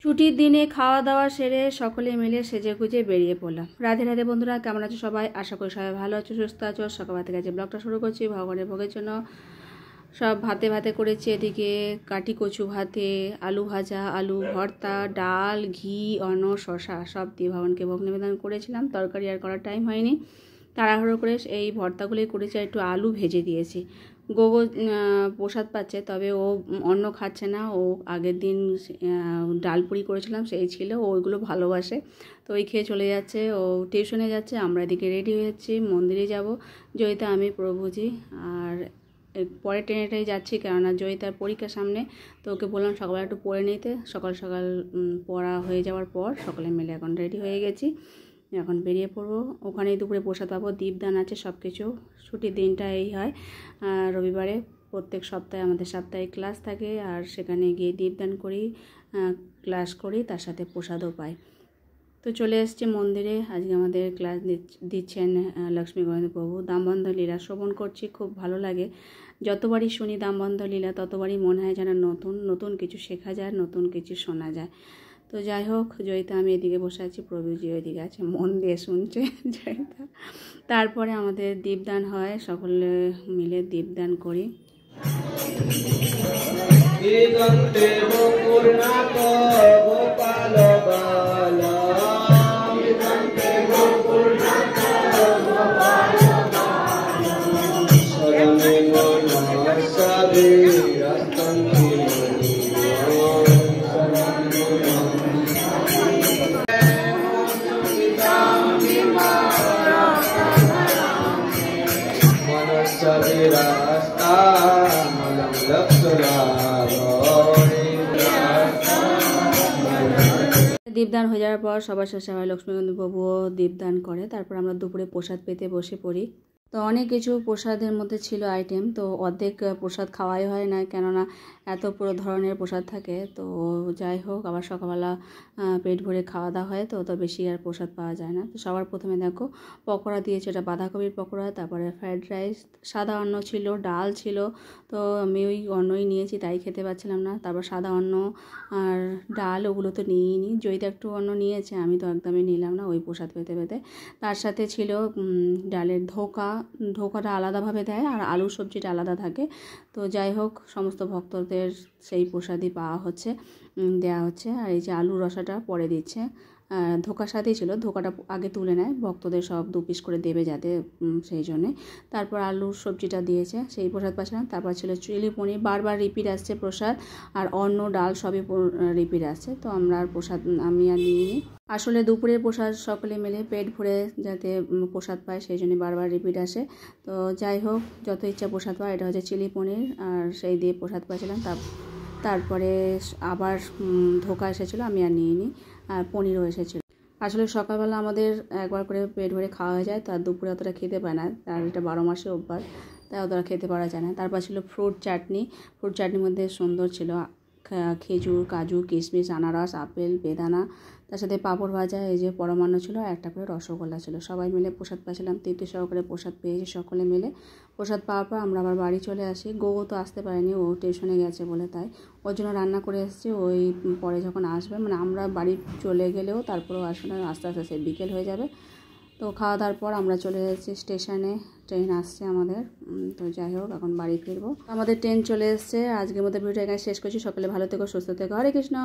ছুটির দিনে খাওয়া দাওয়া সেরে সকলে মিলে সেজেগুজে বেরিয়ে পড়লাম। রাধে রাধে বন্ধুরা, কেমন আছো সবাই? আশা করি সবাই ভালো আছো, সুস্থ আছো। সকাল থেকে আজকে ব্লগটা শুরু করছি। ভগবানের ভোগের জন্য সব ভাতে ভাতে করেছি। এদিকে কাটি কচু ভাতে, আলু ভাজা, আলু ভর্তা, ডাল, ঘি, অন্ন, শশা সব দিয়ে ভগবানকে ভোগ নিবেদন করেছিলাম। তরকারি আর করার টাইম হয়নি, তাড়াহুড়ো করে এই ভর্তাগুলোই করেছি। একটু আলু ভেজে দিয়েছি। গোগো প্রসাদ পাচ্ছে, তবে ও অন্ন খাচ্ছে না। ও আগের দিন ডাল পুরি করেছিলাম সেই ছিল, ওইগুলো ভালোবাসে, তো ওই খেয়ে চলে যাচ্ছে। ও টিউশনে যাচ্ছে, আমরা এদিকে রেডি হয়েছি, মন্দিরে যাব। জয়িতা, আমি, প্রভুজি। আর পরে ট্রেনেটাই যাচ্ছি, কেননা জয়িতার পরীক্ষার সামনে, তো ওকে বললাম সকালবেলা একটু পড়ে নিতে। সকাল সকাল পড়া হয়ে যাওয়ার পর সকলে মিলে এখন রেডি হয়ে গেছি, এখন বেরিয়ে পড়বো। ওখানেই দুপুরে প্রসাদ পাবো, দীপদান আছে, সব কিছু। ছুটির দিনটা এই হয় রবিবারে। প্রত্যেক সপ্তাহে আমাদের সাপ্তাহিক ক্লাস থাকে, আর সেখানে গিয়ে দীপদান করি, ক্লাস করি, তার সাথে প্রসাদও পাই। তো চলে এসেছি মন্দিরে। আজকে আমাদের ক্লাস দিচ্ছেন লক্ষ্মী গোবিন্দ প্রভু। দামবন্ধ লীলা শ্রবণ করছি, খুব ভালো লাগে। যতবারই শুনি দামবন্ধ লীলা, ততবারই মনে হয় যেন নতুন নতুন কিছু শেখা যায়, নতুন কিছু শোনা যায়। তো যাই হোক, জয়িতা, আমি এদিকে বসে আছি, প্রভুজি ওইদিকে আছে, মন দিয়ে শুনছে জয়িতা। তারপরে আমাদের দীপদান হয়, সকলে মিলে দীপদান করি। দীপদান হয়ে যাওয়ার পর সবার শেষে হয় লক্ষ্মীকান্ত প্রভুও দীপদান করে। তারপর আমরা দুপুরে প্রসাদ পেতে বসে পড়ি। তো অনেক কিছু প্রসাদের মধ্যে ছিল আইটেম, তো অর্ধেক প্রসাদ খাওয়াই হয় না, কেননা এত পুরো ধরনের প্রসাদ থাকে। তো যাই হোক, আবার সকালবেলা পেট ভরে খাওয়া দাওয়া হয়, তো বেশি আর প্রসাদ পাওয়া যায় না। তো সবার প্রথমে দেখো পকোড়া দিয়েছে, এটা বাঁধাকপির পকোড়া। তারপরে ফ্রায়েড রাইস, সাদা অন্ন ছিল, ডাল ছিল। তো আমি ওই অন্নই নিয়েছি, তাই খেতে পারছিলাম না। তারপর সাদা অন্ন আর ডাল ওগুলো তো নিয়েই নি। জয়িতা একটু অন্ন নিয়েছে, আমি তো একদমই নিলাম না ওই প্রসাদ পেতে পেতে। তার সাথে ছিল ডালের ধোকাটা আলাদাভাবে দেয়, আর আলু সবজিটা আলাদা থাকে। তো যাই হোক, সমস্ত ভক্তদের সেই প্রসাদই পাওয়া হচ্ছে, দেওয়া হচ্ছে। আর এই যে আলু রসাটা পরে দিচ্ছে, ধোকার সাথেই ছিল, ধোকাটা আগে তুলে নেয়, ভক্তদের সব 2 পিস করে দেবে যাতে, সেই জন্যে। তারপর আলুর সবজিটা দিয়েছে, সেই প্রসাদ পাচ্ছিলাম। তারপর ছিল চিলি পনির, বারবার রিপিট আসছে প্রসাদ, আর অন্ন ডাল সবই রিপিট আসছে। তো আমরা আর প্রসাদ আমি আর নিইনি। আসলে দুপুরের প্রসাদ সকলে মিলে পেট ভরে যাতে প্রসাদ পায়, সেই জন্য বারবার রিপিট আসে। তো যাই হোক, যত ইচ্ছা প্রসাদ পায়। এটা হচ্ছে চিলি পনির, আর সেই দিয়ে প্রসাদ পাচ্ছিলাম। তারপরে আবার ধোকা এসেছিলো, আমি আর নিইনি, আর পনিরও এসেছিলো। আসলে সকালবেলা আমাদের একবার করে পেট ভরে খাওয়া হয়ে যায়, তো আর দুপুরে অতটা খেতে পায় না, আর এটা 12 মাসে অভ্যাস, তাই অতটা খেতে পারা যায় না। তারপর ছিল ফ্রুট চাটনি। ফ্রুট চাটনির মধ্যে সুন্দর ছিল খেজুর, কাজু, কিশমিশ, আনারস, আপেল, বেদানা, তার সাথে পাঁপড় ভাজা, এই যে পরমান্ন ছিল, একটা করে রসগোল্লা ছিল। সবাই মিলে প্রসাদ পাচ্ছিলাম, তৃপ্তি সহকারে প্রসাদ পেয়েছি সকলে মিলে। প্রসাদ পাওয়ার পর আমরা আবার বাড়ি চলে আসি। গোগো তো আসতে পারেনি, ও টিউশনে গেছে বলে, তাই ওর জন্য রান্না করে এসেছি। ওই পরে যখন আসবে, মানে আমরা বাড়ি চলে গেলেও তারপরেও আসবে না, আস্তে আস্তে সে বিকেল হয়ে যাবে। তো খাওয়া দাওয়ার পর আমরা চলে এসেছি স্টেশনে, ট্রেন আসছে আমাদের। তো যাই হোক, এখন বাড়ি ফিরবো। আমাদের ট্রেন চলে এসছে। আজকের মতো ভিডিওটা এখানে শেষ করছি। সকলে ভালো থেকো, সুস্থ থেকো। হরে কৃষ্ণ।